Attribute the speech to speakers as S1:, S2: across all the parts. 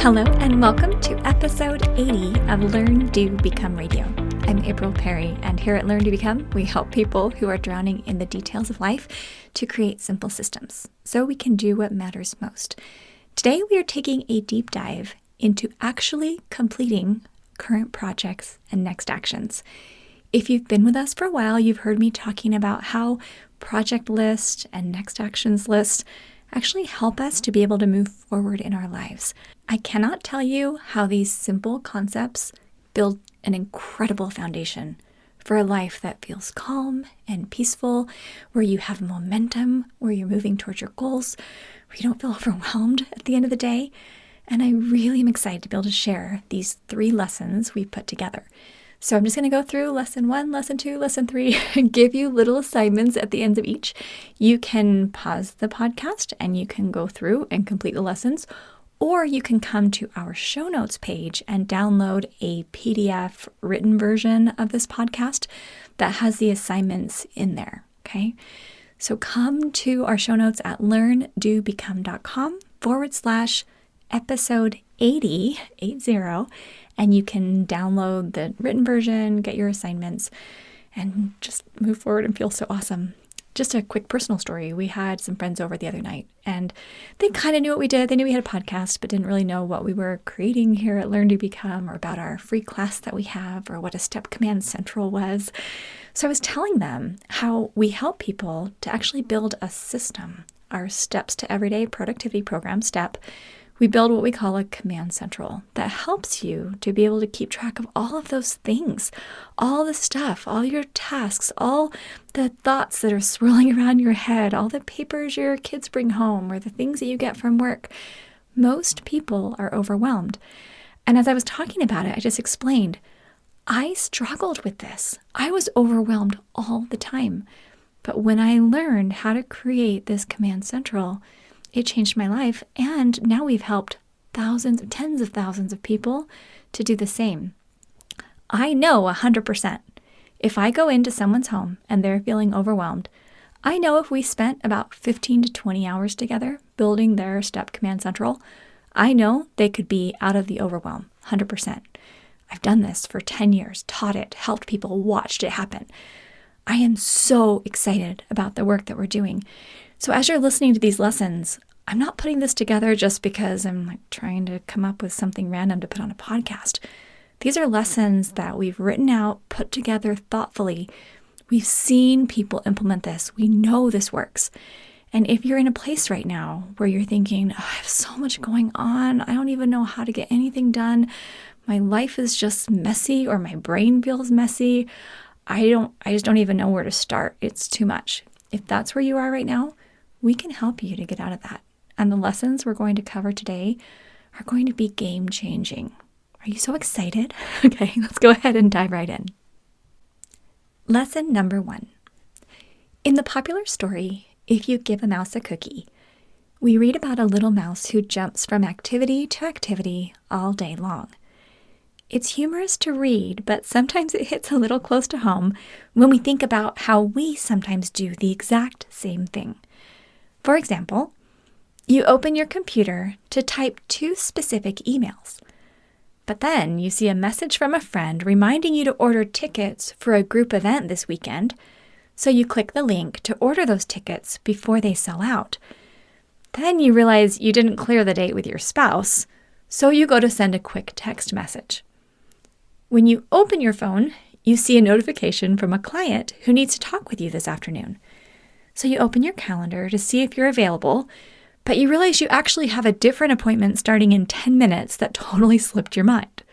S1: Hello and welcome to episode 80 of Learn, Do, Become Radio. I'm April Perry, and here at Learn, Do, Become, we help people who are drowning in the details of life to create simple systems so we can do what matters most. Today we are taking a deep dive into actually completing current projects and next actions. If you've been with us for a while, you've heard me talking about how project list and next actions list actually help us to be able to move forward in our lives. I cannot tell you how these simple concepts build an incredible foundation for a life that feels calm and peaceful, where you have momentum, where you're moving towards your goals, where you don't feel overwhelmed at the end of the day. And I really am excited to be able to share these 3 lessons we've put together. So I'm just going to go through lesson 1, lesson 2, lesson 3, and give you little assignments at the ends of each. You can pause the podcast and you can go through and complete the lessons, or you can come to our show notes page and download a PDF written version of this podcast that has the assignments in there, okay? So come to our show notes at learndobecome.com/episode 80, and you can download the written version, get your assignments, and just move forward and feel so awesome. Just a quick personal story. We had some friends over the other night, and they kind of knew what we did. They knew we had a podcast, but didn't really know what we were creating here at Learn to Become, or about our free class that we have, or what a Step Command Central was. So I was telling them how we help people to actually build a system, our Steps to Everyday Productivity Program, STEP. We build what we call a command central that helps you to be able to keep track of all of those things, all the stuff, all your tasks, all the thoughts that are swirling around your head, all the papers your kids bring home, or the things that you get from work. Most people are overwhelmed. And as I was talking about it, I just explained, I struggled with this. I was overwhelmed all the time. But when I learned how to create this command central, it changed my life, and now we've helped thousands, tens of thousands of people to do the same. I know 100%. If I go into someone's home and they're feeling overwhelmed, I know if we spent about 15 to 20 hours together building their Step Command Central, I know they could be out of the overwhelm, 100%. I've done this for 10 years, taught it, helped people, watched it happen. I am so excited about the work that we're doing. So as you're listening to these lessons, I'm not putting this together just because I'm trying to come up with something random to put on a podcast. These are lessons that we've written out, put together thoughtfully. We've seen people implement this. We know this works. And if you're in a place right now where you're thinking, I have so much going on, I don't even know how to get anything done, my life is just messy, or my brain feels messy, I just don't even know where to start. It's too much. If that's where you are right now, we can help you to get out of that. And the lessons we're going to cover today are going to be game-changing. Are you so excited? Okay, let's go ahead and dive right in. Lesson number 1. In the popular story, If You Give a Mouse a Cookie, we read about a little mouse who jumps from activity to activity all day long. It's humorous to read, but sometimes it hits a little close to home when we think about how we sometimes do the exact same thing. For example, you open your computer to type 2 specific emails, but then you see a message from a friend reminding you to order tickets for a group event this weekend, so you click the link to order those tickets before they sell out. Then you realize you didn't clear the date with your spouse, so you go to send a quick text message. When you open your phone, you see a notification from a client who needs to talk with you this afternoon. So you open your calendar to see if you're available, but you realize you actually have a different appointment starting in 10 minutes that totally slipped your mind.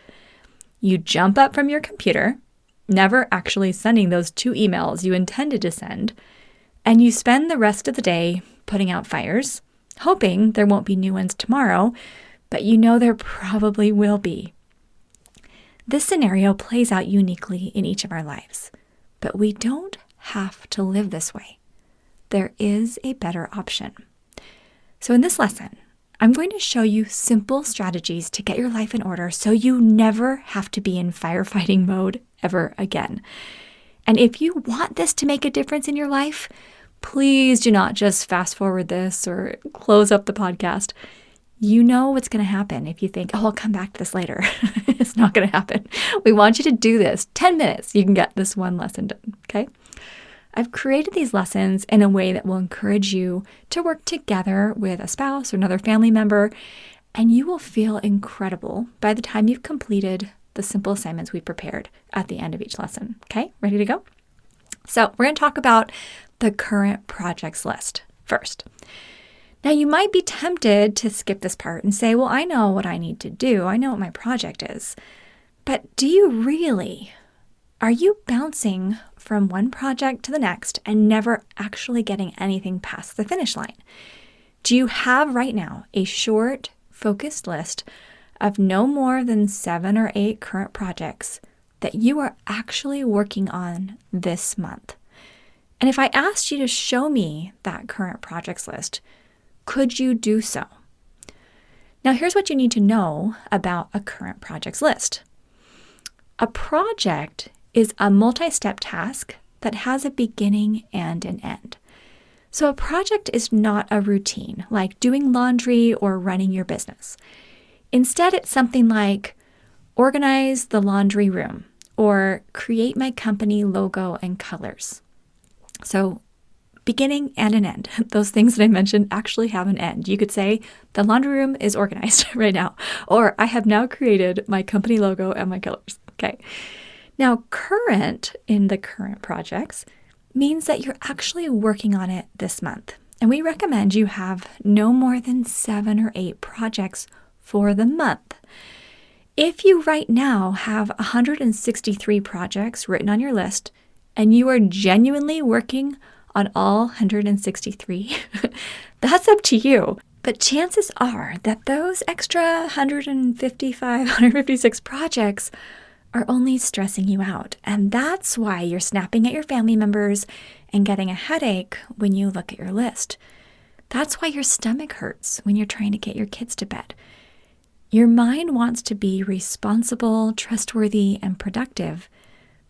S1: You jump up from your computer, never actually sending those 2 emails you intended to send, and you spend the rest of the day putting out fires, hoping there won't be new ones tomorrow, but you know there probably will be. This scenario plays out uniquely in each of our lives, but we don't have to live this way. There is a better option. So in this lesson, I'm going to show you simple strategies to get your life in order so you never have to be in firefighting mode ever again. And if you want this to make a difference in your life, please do not just fast forward this or close up the podcast. You know what's going to happen if you think, oh, I'll come back to this later. It's not going to happen. We want you to do this. 10 minutes, you can get this one lesson done, okay? I've created these lessons in a way that will encourage you to work together with a spouse or another family member, and you will feel incredible by the time you've completed the simple assignments we prepared at the end of each lesson. Okay, ready to go? So we're going to talk about the current projects list first. Now, you might be tempted to skip this part and say, well, I know what I need to do. I know what my project is. But do you really? Are you bouncing from one project to the next and never actually getting anything past the finish line? Do you have right now a short, focused list of no more than 7 or 8 current projects that you are actually working on this month? And if I asked you to show me that current projects list, could you do so? Now, here's what you need to know about a current projects list. A project is a multi-step task that has a beginning and an end. So a project is not a routine, like doing laundry or running your business. Instead, it's something like organize the laundry room or create my company logo and colors. So beginning and an end. Those things that I mentioned actually have an end. You could say the laundry room is organized right now, or I have now created my company logo and my colors. Okay. Now, current in the current projects means that you're actually working on it this month. And we recommend you have no more than 7 or 8 projects for the month. If you right now have 163 projects written on your list and you are genuinely working on all 163, that's up to you. But chances are that those extra 155, 156 projects are only stressing you out. And that's why you're snapping at your family members and getting a headache when you look at your list. That's why your stomach hurts when you're trying to get your kids to bed. Your mind wants to be responsible, trustworthy, and productive.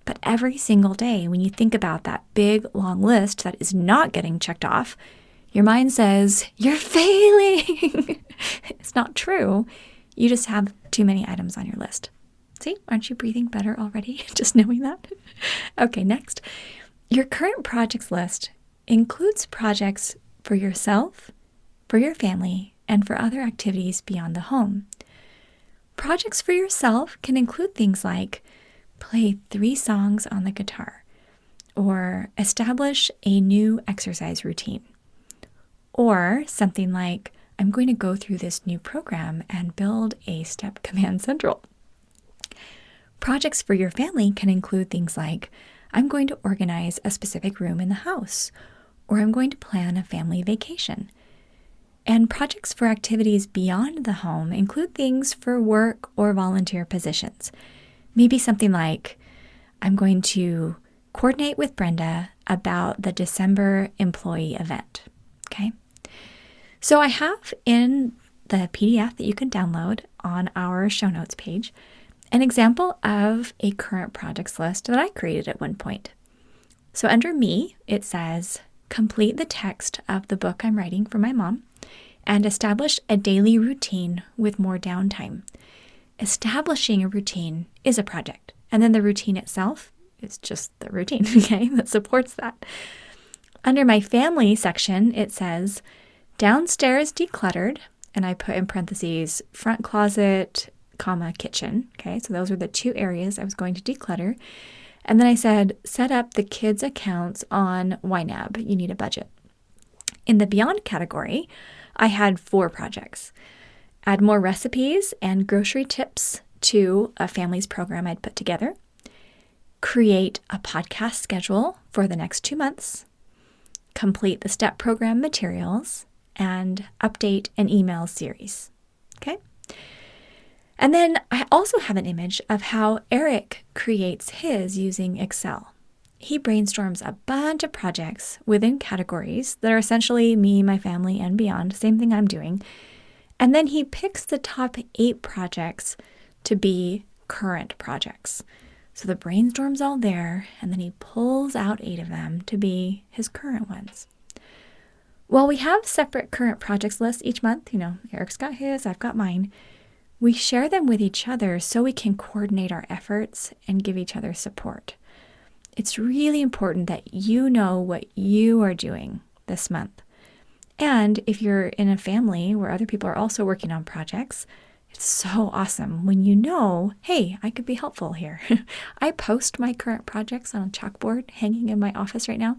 S1: But every single day, when you think about that big, long list that is not getting checked off, your mind says, you're failing. It's not true. You just have too many items on your list. See, aren't you breathing better already? Just knowing that. Okay, next. Your current projects list includes projects for yourself, for your family, and for other activities beyond the home. Projects for yourself can include things like play 3 songs on the guitar, or establish a new exercise routine, or something like, I'm going to go through this new program and build a step command central. Projects for your family can include things like, I'm going to organize a specific room in the house, or I'm going to plan a family vacation. And projects for activities beyond the home include things for work or volunteer positions. Maybe something like, I'm going to coordinate with Brenda about the December employee event. Okay. So I have in the PDF that you can download on our show notes page an example of a current projects list that I created at one point. So under me, it says, complete the text of the book I'm writing for my mom and establish a daily routine with more downtime. Establishing a routine is a project, and then the routine itself is just the routine, okay, that supports that. Under my family section, it says, downstairs decluttered, and I put in parentheses, front closet, comma, kitchen, okay, so those are the 2 areas I was going to declutter. And then I said, set up the kids' accounts on YNAB. You need a budget. In the Beyond category, I had 4 projects. Add more recipes and grocery tips to a family's program I'd put together. Create a podcast schedule for the next 2 months. Complete the STEP program materials and update an email series. Okay? And then I also have an image of how Eric creates his using Excel. He brainstorms a bunch of projects within categories that are essentially me, my family, and beyond, same thing I'm doing. And then he picks the top 8 projects to be current projects. So the brainstorm's all there, and then he pulls out 8 of them to be his current ones. While we have separate current projects lists each month, Eric's got his, I've got mine, we share them with each other so we can coordinate our efforts and give each other support. It's really important that you know what you are doing this month. And if you're in a family where other people are also working on projects, it's so awesome when you know, hey, I could be helpful here. I post my current projects on a chalkboard hanging in my office right now.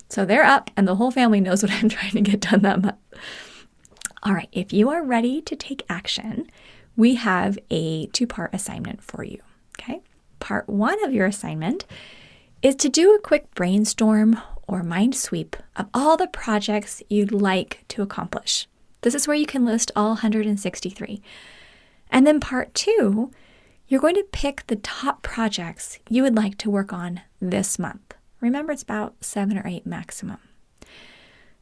S1: So they're up and the whole family knows what I'm trying to get done that month. All right, if you are ready to take action, we have a 2-part assignment for you, okay? Part 1 of your assignment is to do a quick brainstorm or mind sweep of all the projects you'd like to accomplish. This is where you can list all 163. And then part 2, you're going to pick the top projects you would like to work on this month. Remember, it's about 7 or 8 maximum.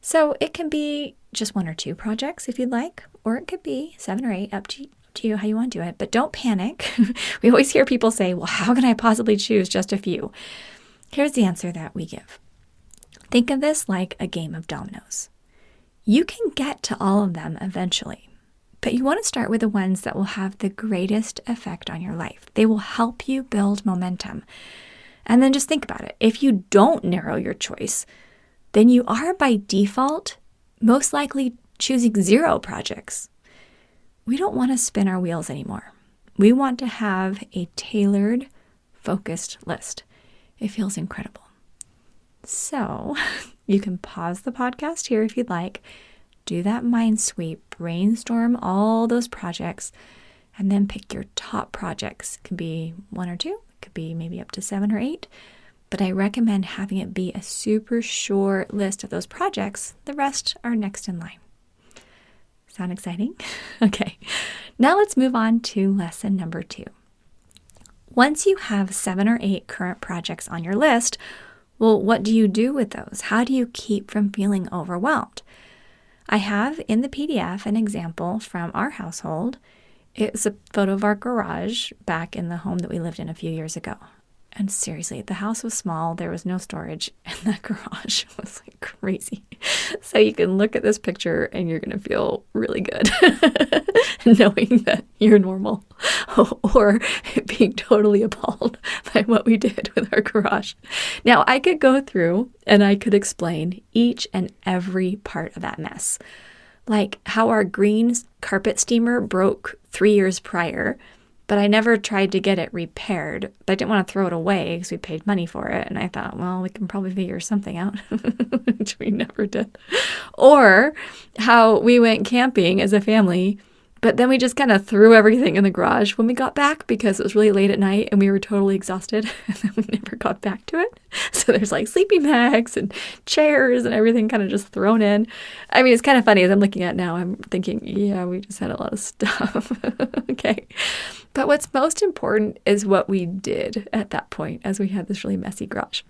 S1: So it can be just 1 or 2 projects if you'd like, or it could be 7 or 8, up to you how you want to do it. But don't panic. We always hear people say, well, how can I possibly choose just a few? Here's the answer that we give. Think of this like a game of dominoes. You can get to all of them eventually, but you want to start with the ones that will have the greatest effect on your life. They will help you build momentum. And then just think about it. If you don't narrow your choice, then you are by default most likely choosing 0 projects. We don't want to spin our wheels anymore. We want to have a tailored, focused list. It feels incredible. So you can pause the podcast here if you'd like, do that mind sweep, brainstorm all those projects, and then pick your top projects. It could be 1 or 2, it could be maybe up to 7 or 8, but I recommend having it be a super short list of those projects. The rest are next in line. Sound exciting? Okay, now let's move on to lesson number 2. Once you have 7 or 8 current projects on your list, well, what do you do with those? How do you keep from feeling overwhelmed? I have in the PDF an example from our household. It's a photo of our garage back in the home that we lived in a few years ago. And seriously, the house was small, there was no storage, and that garage was like crazy. So you can look at this picture and you're going to feel really good knowing that you're normal or being totally appalled by what we did with our garage. Now, I could go through and I could explain each and every part of that mess, like how our green carpet steamer broke 3 years prior, but I never tried to get it repaired. But I didn't want to throw it away because we paid money for it. And I thought, well, we can probably figure something out, which we never did. Or how we went camping as a family, but then we just kind of threw everything in the garage when we got back because it was really late at night and we were totally exhausted. And then we never got back to it. So there's like sleeping bags and chairs and everything kind of just thrown in. I mean, it's kind of funny as I'm looking at it now, I'm thinking, yeah, we just had a lot of stuff. Okay. But what's most important is what we did at that point as we had this really messy garage.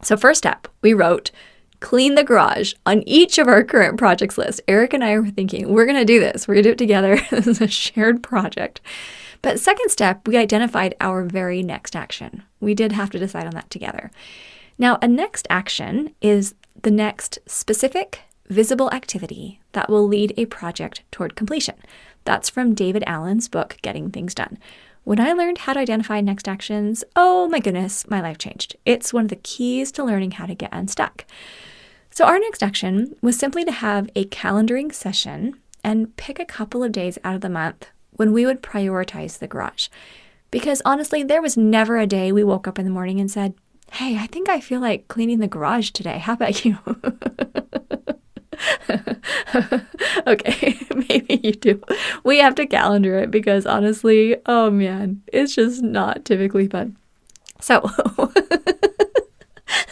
S1: So first step, we wrote, clean the garage on each of our current projects list. Eric and I were thinking, we're going to do this. We're going to do it together. This is a shared project. But second step, we identified our very next action. We did have to decide on that together. Now, a next action is the next specific, visible activity that will lead a project toward completion. That's from David Allen's book, Getting Things Done. When I learned how to identify next actions, oh my goodness, my life changed. It's one of the keys to learning how to get unstuck. So our next action was simply to have a calendaring session and pick a couple of days out of the month when we would prioritize the garage. Because honestly, there was never a day we woke up in the morning and said, hey, I think I feel like cleaning the garage today. How about you? Okay, maybe you do. We have to calendar it because honestly, oh man, it's just not typically fun. So,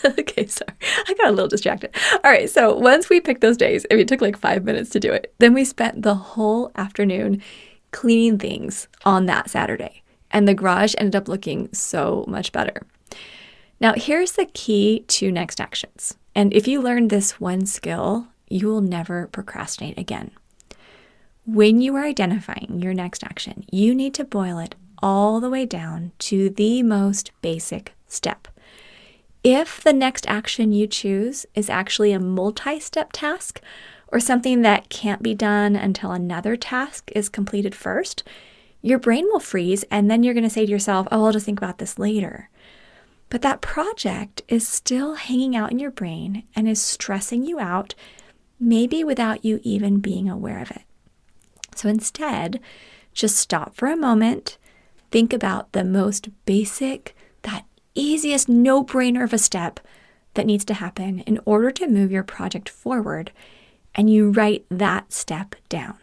S1: okay, sorry. I got a little distracted. All right, so once we picked those days, it took like 5 minutes to do it. Then we spent the whole afternoon cleaning things on that Saturday. And the garage ended up looking so much better. Now, here's the key to next actions. And if you learn this one skill, you will never procrastinate again. When you are identifying your next action, you need to boil it all the way down to the most basic step. If the next action you choose is actually a multi-step task or something that can't be done until another task is completed first, your brain will freeze and then you're going to say to yourself, oh, I'll just think about this later. But that project is still hanging out in your brain and is stressing you out, maybe without you even being aware of it. So instead, just stop for a moment, think about the most basic, that easiest no-brainer of a step that needs to happen in order to move your project forward, and you write that step down.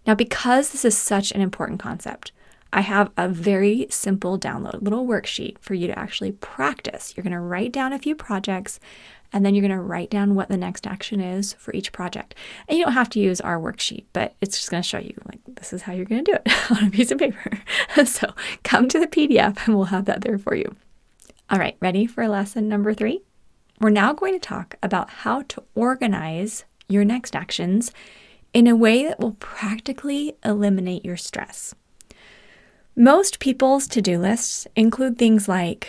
S1: Now, because this is such an important concept, I have a very simple download, little worksheet for you to actually practice. You're going to write down a few projects, and then you're going to write down what the next action is for each project. And you don't have to use our worksheet, but it's just going to show you, like, this is how you're going to do it on a piece of paper. So come to the PDF and we'll have that there for you. All right, ready for lesson number 3? We're now going to talk about how to organize your next actions in a way that will practically eliminate your stress. Most people's to-do lists include things like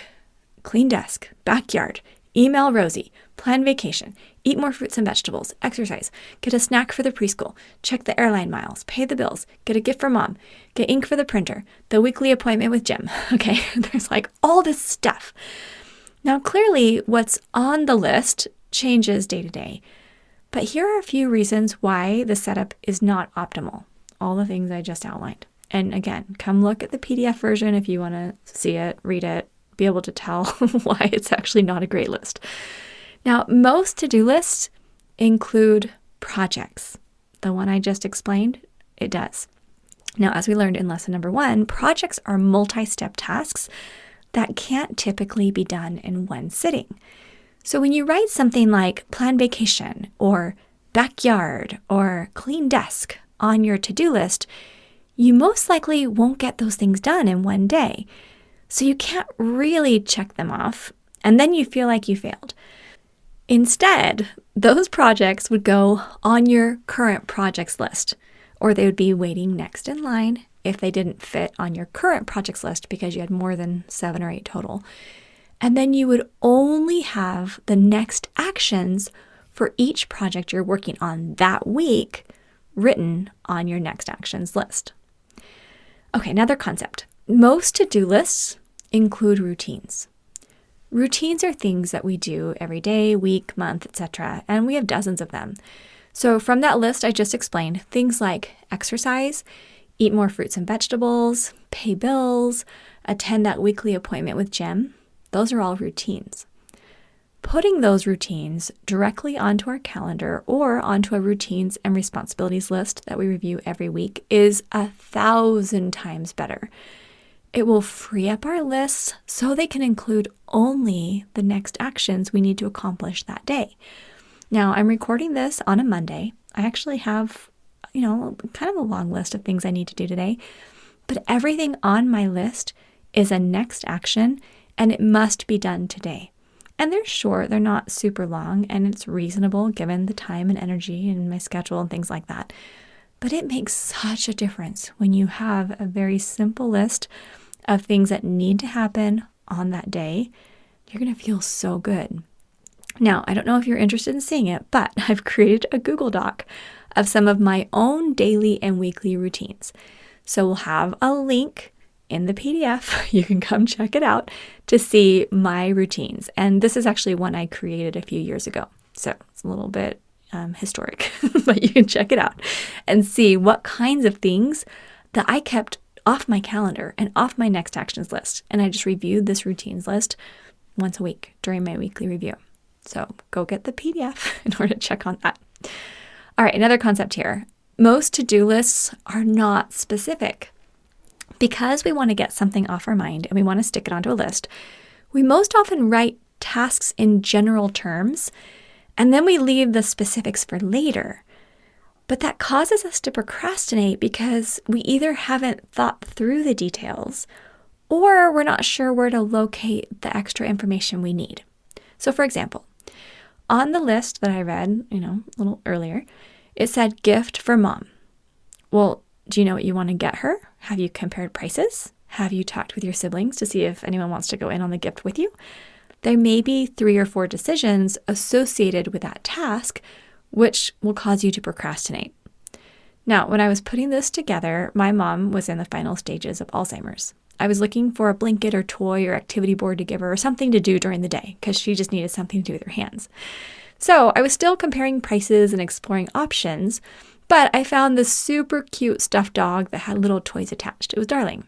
S1: clean desk, backyard, email Rosie, plan vacation, eat more fruits and vegetables, exercise, get a snack for the preschool, check the airline miles, pay the bills, get a gift for mom, get ink for the printer, the weekly appointment with Jim. Okay, there's like all this stuff. Now, clearly, what's on the list changes day to day, but here are a few reasons why the setup is not optimal. All the things I just outlined. And again, come look at the PDF version if you want to see it, read it, be able to tell why it's actually not a great list. Now, most to-do lists include projects. The one I just explained, it does. Now, as we learned in lesson number 1, projects are multi-step tasks that can't typically be done in one sitting. So when you write something like plan vacation or backyard or clean desk on your to-do list, you most likely won't get those things done in one day. So you can't really check them off, and then you feel like you failed. Instead, those projects would go on your current projects list, or they would be waiting next in line if they didn't fit on your current projects list because you had more than 7 or 8 total. And then you would only have the next actions for each project you're working on that week written on your next actions list. Okay, another concept. Most to-do lists include routines. Routines are things that we do every day, week, month, etc., and we have dozens of them. So from that list I just explained, things like exercise, eat more fruits and vegetables, pay bills, attend that weekly appointment with Jim, those are all routines. Putting those routines directly onto our calendar or onto a routines and responsibilities list that we review every week is 1,000 times better. It will free up our lists so they can include only the next actions we need to accomplish that day. Now, I'm recording this on a Monday. I actually have, kind of a long list of things I need to do today, but everything on my list is a next action and it must be done today. And they're short, they're not super long, and it's reasonable given the time and energy and my schedule and things like that. But it makes such a difference when you have a very simple list of things that need to happen on that day. You're going to feel so good. Now, I don't know if you're interested in seeing it, but I've created a Google Doc of some of my own daily and weekly routines. So we'll have a link in the PDF. You can come check it out to see my routines. And this is actually one I created a few years ago. So it's a little bit historic, but you can check it out and see what kinds of things that I kept off my calendar and off my next actions list. And I just reviewed this routines list once a week during my weekly review. So go get the PDF in order to check on that. All right, another concept here. Most to-do lists are not specific. Because we want to get something off our mind and we want to stick it onto a list, we most often write tasks in general terms, and then we leave the specifics for later. But that causes us to procrastinate because we either haven't thought through the details or we're not sure where to locate the extra information we need. So for example, on the list that I read, a little earlier, it said gift for mom. Well, do you know what you want to get her? Have you compared prices? Have you talked with your siblings to see if anyone wants to go in on the gift with you? there may be 3 or 4 decisions associated with that task, which will cause you to procrastinate. Now, when I was putting this together, my mom was in the final stages of Alzheimer's. I was looking for a blanket or toy or activity board to give her or something to do during the day because she just needed something to do with her hands. So I was still comparing prices and exploring options, but I found this super cute stuffed dog that had little toys attached. It was darling.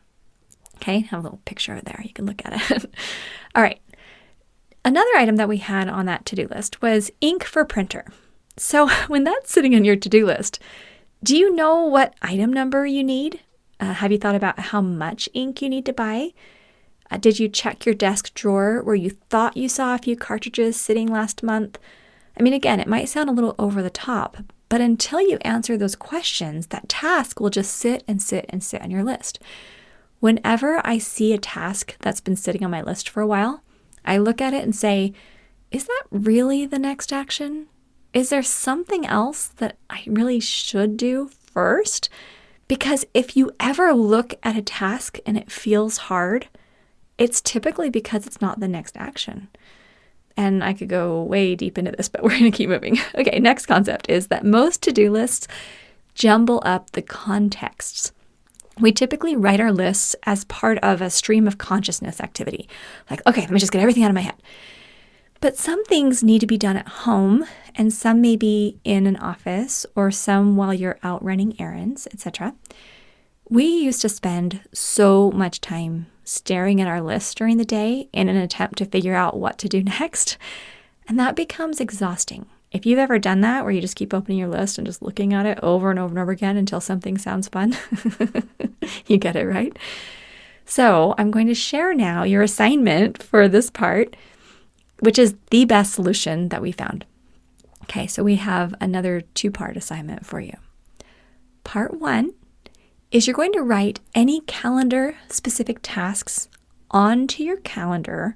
S1: Okay, I have a little picture there. You can look at it. All right. Another item that we had on that to-do list was ink for printer. So when that's sitting on your to-do list, do you know what item number you need? Have you thought about how much ink you need to buy? Did you check your desk drawer where you thought you saw a few cartridges sitting last month? I mean, again, it might sound a little over the top, but until you answer those questions, that task will just sit and sit and sit on your list. Whenever I see a task that's been sitting on my list for a while, I look at it and say, is that really the next action? Is there something else that I really should do first? Because if you ever look at a task and it feels hard, it's typically because it's not the next action. And I could go way deep into this, but we're going to keep moving. Okay, next concept is that most to-do lists jumble up the contexts. We typically write our lists as part of a stream of consciousness activity. Like, okay, let me just get everything out of my head. But some things need to be done at home, and some may be in an office, or some while you're out running errands, etc. We used to spend so much time staring at our list during the day in an attempt to figure out what to do next, and that becomes exhausting. If you've ever done that, where you just keep opening your list and just looking at it over and over and over again until something sounds fun, you get it, right? So I'm going to share now your assignment for this part, which is the best solution that we found. Okay, so we have another 2-part assignment for you. Part 1 is you're going to write any calendar-specific tasks onto your calendar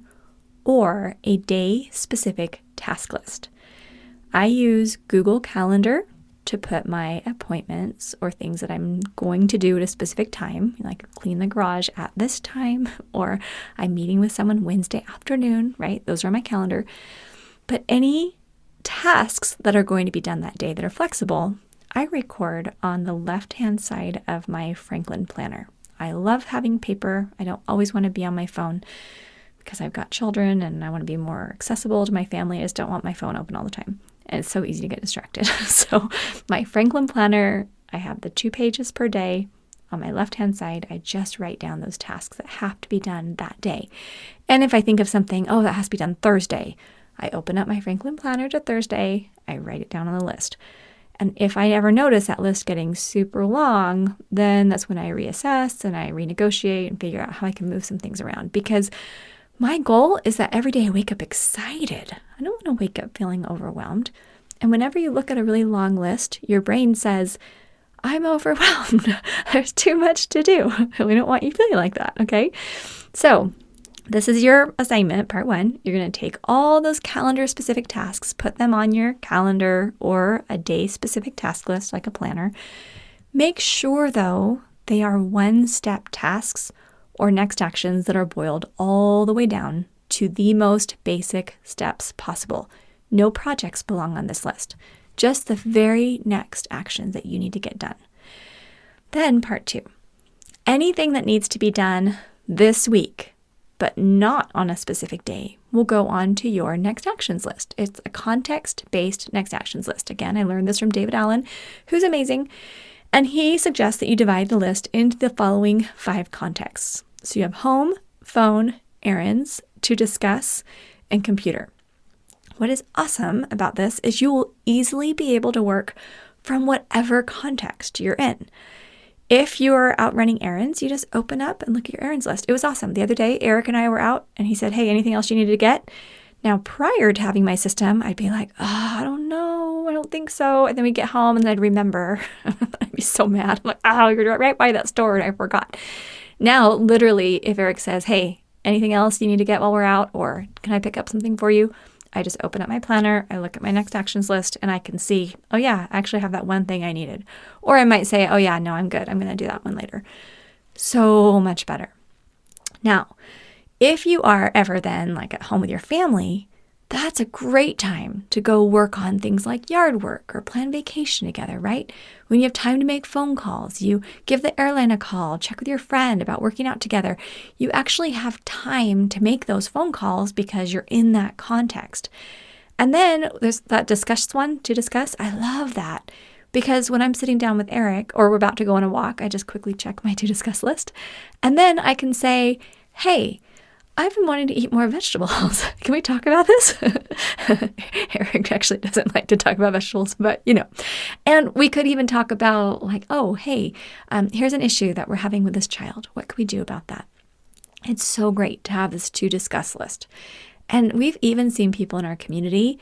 S1: or a day-specific task list. I use Google Calendar to put my appointments or things that I'm going to do at a specific time, like clean the garage at this time, or I'm meeting with someone Wednesday afternoon, right? Those are my calendar. But any tasks that are going to be done that day that are flexible, I record on the left-hand side of my Franklin planner. I love having paper. I don't always want to be on my phone because I've got children and I want to be more accessible to my family. I just don't want my phone open all the time. And it's so easy to get distracted. So my Franklin planner, I have the 2 pages per day. On my left-hand side, I just write down those tasks that have to be done that day. And if I think of something, that has to be done Thursday, I open up my Franklin planner to Thursday, I write it down on the list. And if I ever notice that list getting super long, then that's when I reassess and I renegotiate and figure out how I can move some things around. Because my goal is that every day I wake up excited. I don't want to wake up feeling overwhelmed. And whenever you look at a really long list, your brain says, I'm overwhelmed. There's too much to do. We don't want you feeling like that, okay? So this is your assignment, part 1. You're going to take all those calendar-specific tasks, put them on your calendar or a day-specific task list like a planner. Make sure, though, they are one-step tasks or next actions that are boiled all the way down to the most basic steps possible. No projects belong on this list, just the very next actions that you need to get done. Then part 2, anything that needs to be done this week, but not on a specific day, will go on to your next actions list. It's a context-based next actions list. Again, I learned this from David Allen, who's amazing. And he suggests that you divide the list into the following 5 contexts. So you have home, phone, errands, to discuss, and computer. What is awesome about this is you will easily be able to work from whatever context you're in. If you're out running errands, you just open up and look at your errands list. It was awesome. The other day, Eric and I were out and he said, hey, anything else you needed to get? Now, prior to having my system, I'd be like, I don't know. I don't think so. And then we'd get home and then I'd remember. I'd be so mad. I'm like, you're right by that store and I forgot. Now, literally, if Eric says, hey, anything else you need to get while we're out, or can I pick up something for you? I just open up my planner, I look at my next actions list, and I can see, oh yeah, I actually have that one thing I needed. Or I might say, oh yeah, no, I'm good. I'm going to do that one later. So much better. Now, If you are ever then like at home with your family, that's a great time to go work on things like yard work or plan vacation together, right? When you have time to make phone calls, you give the airline a call, check with your friend about working out together. You actually have time to make those phone calls because you're in that context. And then there's that one to discuss. I love that because when I'm sitting down with Eric or we're about to go on a walk, I just quickly check my to discuss list. And then I can say, hey, I've been wanting to eat more vegetables. Can we talk about this? Eric actually doesn't like to talk about vegetables, but And we could even talk about like, oh, hey, here's an issue that we're having with this child. What can we do about that? It's so great to have this to discuss list. And we've even seen people in our community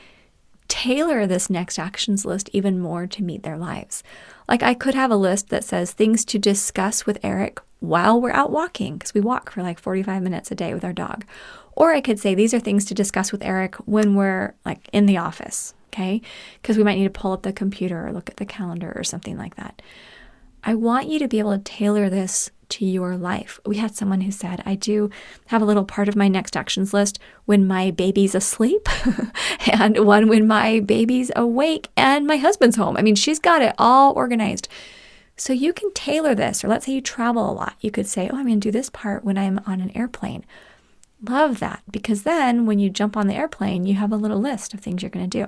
S1: tailor this next actions list even more to meet their lives. Like I could have a list that says things to discuss with Eric while we're out walking, because we walk for like 45 minutes a day with our dog. Or I could say these are things to discuss with Eric when we're like in the office, okay? Because we might need to pull up the computer or look at the calendar or something like that. I want you to be able to tailor this to your life. We had someone who said, I do have a little part of my next actions list when my baby's asleep and one when my baby's awake and my husband's home. I mean, she's got it all organized. So you can tailor this, or let's say you travel a lot. You could say, oh, I'm going to do this part when I'm on an airplane. Love that, because then when you jump on the airplane, you have a little list of things you're going to do.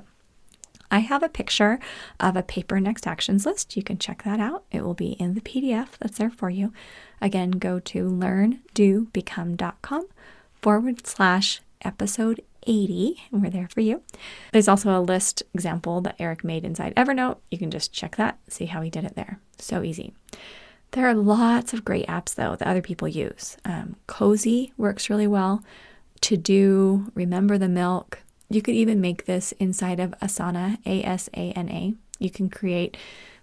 S1: I have a picture of a paper next actions list. You can check that out. It will be in the PDF that's there for you. Again, go to learndobecome.com/episode 80, and we're there for you. There's also a list example that Eric made inside Evernote. You can just check that, see how he did it there. So easy. There are lots of great apps, though, that other people use. Cozy works really well. To Do, Remember the Milk. You could even make this inside of Asana, ASANA. You can create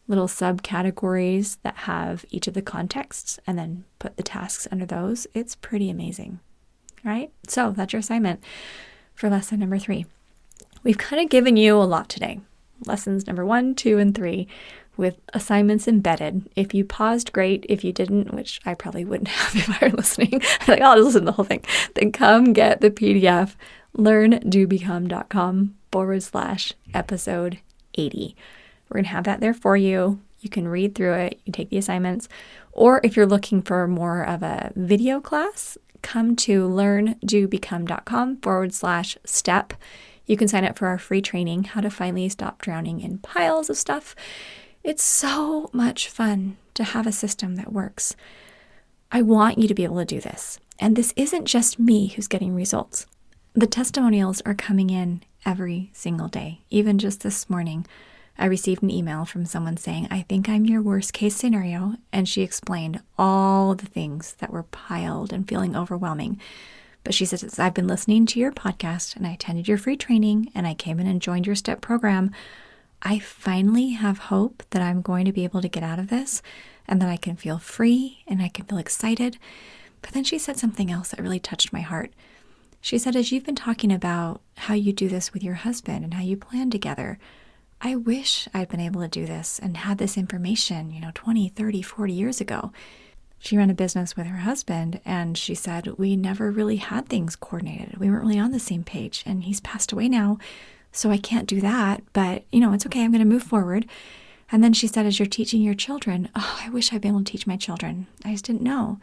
S1: little subcategories that have each of the contexts and then put the tasks under those. It's pretty amazing, right? So that's your assignment for lesson number 3. We've kind of given you a lot today. Lessons number 1, 2, and 3 with assignments embedded. If you paused, great. If you didn't, which I probably wouldn't have if I were listening, like, I'll just listen to the whole thing. Then come get the PDF, learndobecome.com/episode 80. We're going to have that there for you. You can read through it. You can take the assignments. Or if you're looking for more of a video class, come to learndobecome.com/step. You can sign up for our free training, How to Finally Stop Drowning in Piles of Stuff. It's so much fun to have a system that works. I want you to be able to do this. And this isn't just me who's getting results. The testimonials are coming in every single day. Even just this morning, I received an email from someone saying, I think I'm your worst case scenario. And she explained all the things that were piled and feeling overwhelming. But she says, I've been listening to your podcast and I attended your free training and I came in and joined your STEP program. I finally have hope that I'm going to be able to get out of this and that I can feel free and I can feel excited. But then she said something else that really touched my heart. She said, as you've been talking about how you do this with your husband and how you plan together, I wish I'd been able to do this and had this information, 20, 30, 40 years ago. She ran a business with her husband, and she said, we never really had things coordinated. We weren't really on the same page, and he's passed away now, so I can't do that. But, it's okay. I'm going to move forward. And then she said, as you're teaching your children, oh, I wish I'd been able to teach my children. I just didn't know.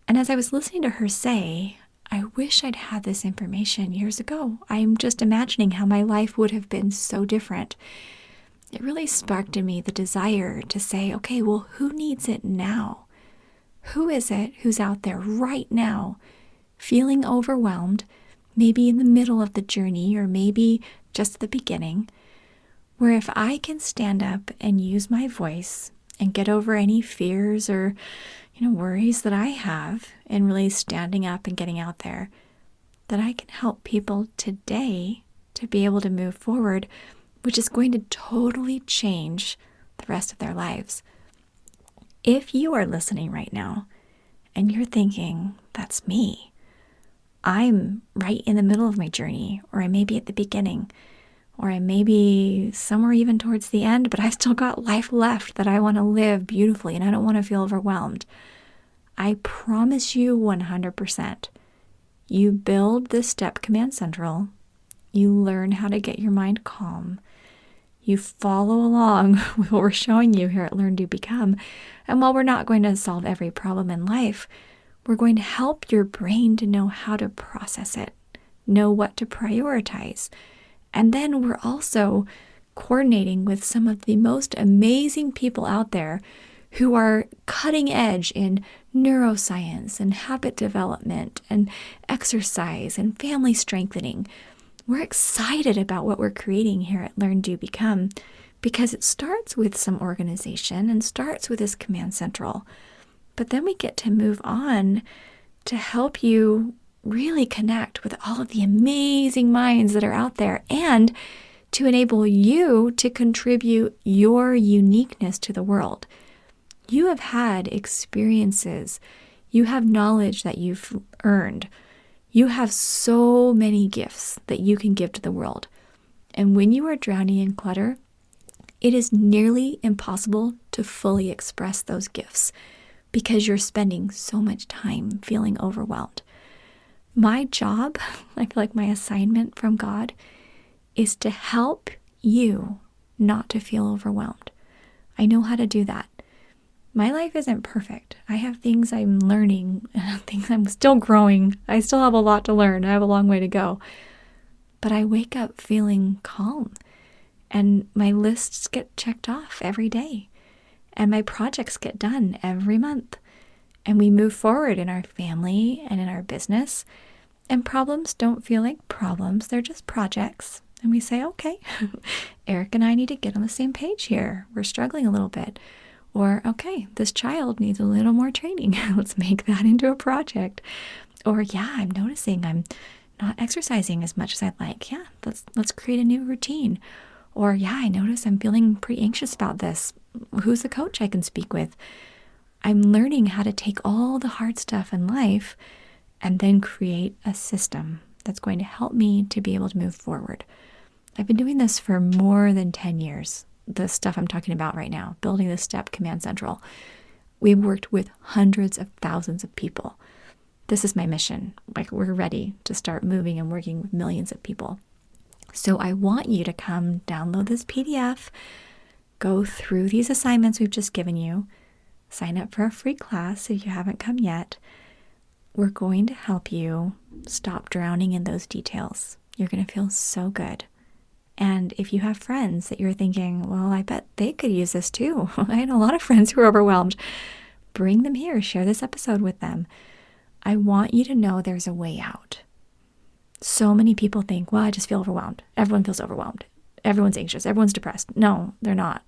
S1: And as I was listening to her say, I wish I'd had this information years ago. I'm just imagining how my life would have been so different. It really sparked in me the desire to say, okay, well, who needs it now? Who is it who's out there right now feeling overwhelmed, maybe in the middle of the journey or maybe just the beginning, where if I can stand up and use my voice and get over any fears or worries that I have in really standing up and getting out there, that I can help people today to be able to move forward, which is going to totally change the rest of their lives. If you are listening right now and you're thinking, that's me, I'm right in the middle of my journey, or I may be at the beginning, or I may be somewhere even towards the end, but I've still got life left that I want to live beautifully and I don't want to feel overwhelmed. I promise you 100%, You build this step command central. You learn how to get your mind calm. You follow along with what we're showing you here at Learn, Do, Become. And while we're not going to solve every problem in life, we're going to help your brain to know how to process it, know what to prioritize. And then we're also coordinating with some of the most amazing people out there who are cutting edge in neuroscience and habit development and exercise and family strengthening. We're excited about what we're creating here at Learn, Do, Become because it starts with some organization and starts with this command central. But then we get to move on to help you really connect with all of the amazing minds that are out there and to enable you to contribute your uniqueness to the world. You have had experiences. You have knowledge that you've earned. You have so many gifts that you can give to the world. And when you are drowning in clutter, it is nearly impossible to fully express those gifts because you're spending so much time feeling overwhelmed. My job, I feel like my assignment from God, is to help you not to feel overwhelmed. I know how to do that. My life isn't perfect. I have things I'm learning, things I'm still growing. I still have a lot to learn. I have a long way to go. But I wake up feeling calm, and my lists get checked off every day, and my projects get done every month, and we move forward in our family and in our business, and problems don't feel like problems. They're just projects. And we say, okay, Eric and I need to get on the same page here. We're struggling a little bit. Or, okay, this child needs a little more training. Let's make that into a project. Or, yeah, I'm noticing I'm not exercising as much as I'd like. Yeah, let's create a new routine. Or, yeah, I notice I'm feeling pretty anxious about this. Who's the coach I can speak with? I'm learning how to take all the hard stuff in life and then create a system that's going to help me to be able to move forward. I've been doing this for more than 10 years. The stuff I'm talking about right now, building the STEP Command Central. We've worked with hundreds of thousands of people. This is my mission. Like, we're ready to start moving and working with millions of people. So I want you to come download this PDF, go through these assignments we've just given you, sign up for a free class if you haven't come yet. We're going to help you stop drowning in those details. You're going to feel so good. And if you have friends that you're thinking, well, I bet they could use this too. I had a lot of friends who are overwhelmed. Bring them here. Share this episode with them. I want you to know there's a way out. So many people think, well, I just feel overwhelmed. Everyone feels overwhelmed. Everyone's anxious. Everyone's depressed. No, they're not.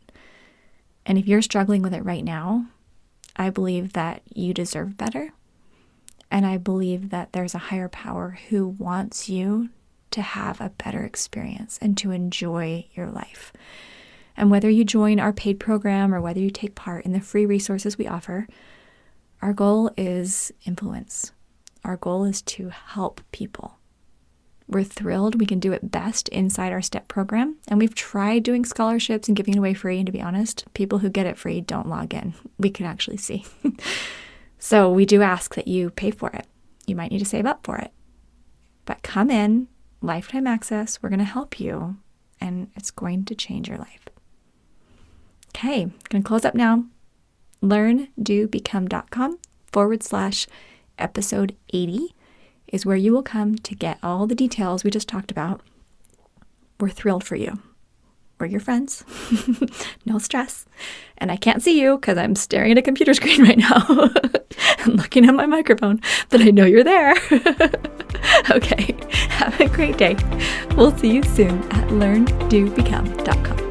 S1: And if you're struggling with it right now, I believe that you deserve better. And I believe that there's a higher power who wants you to have a better experience and to enjoy your life. And whether you join our paid program or whether you take part in the free resources we offer, our goal is influence. Our goal is to help people. We're thrilled we can do it best inside our STEP program. And we've tried doing scholarships and giving it away free. And to be honest, people who get it free don't log in. We can actually see. So we do ask that you pay for it. You might need to save up for it. But come in, lifetime access. We're going to help you. And it's going to change your life. Okay, going to close up now. LearnDoBecome.com/episode 80 is where you will come to get all the details we just talked about. We're thrilled for you. We're your friends. No stress. And I can't see you because I'm staring at a computer screen right now and looking at my microphone, but I know you're there. Okay, have a great day. We'll see you soon at LearnDoBecome.com.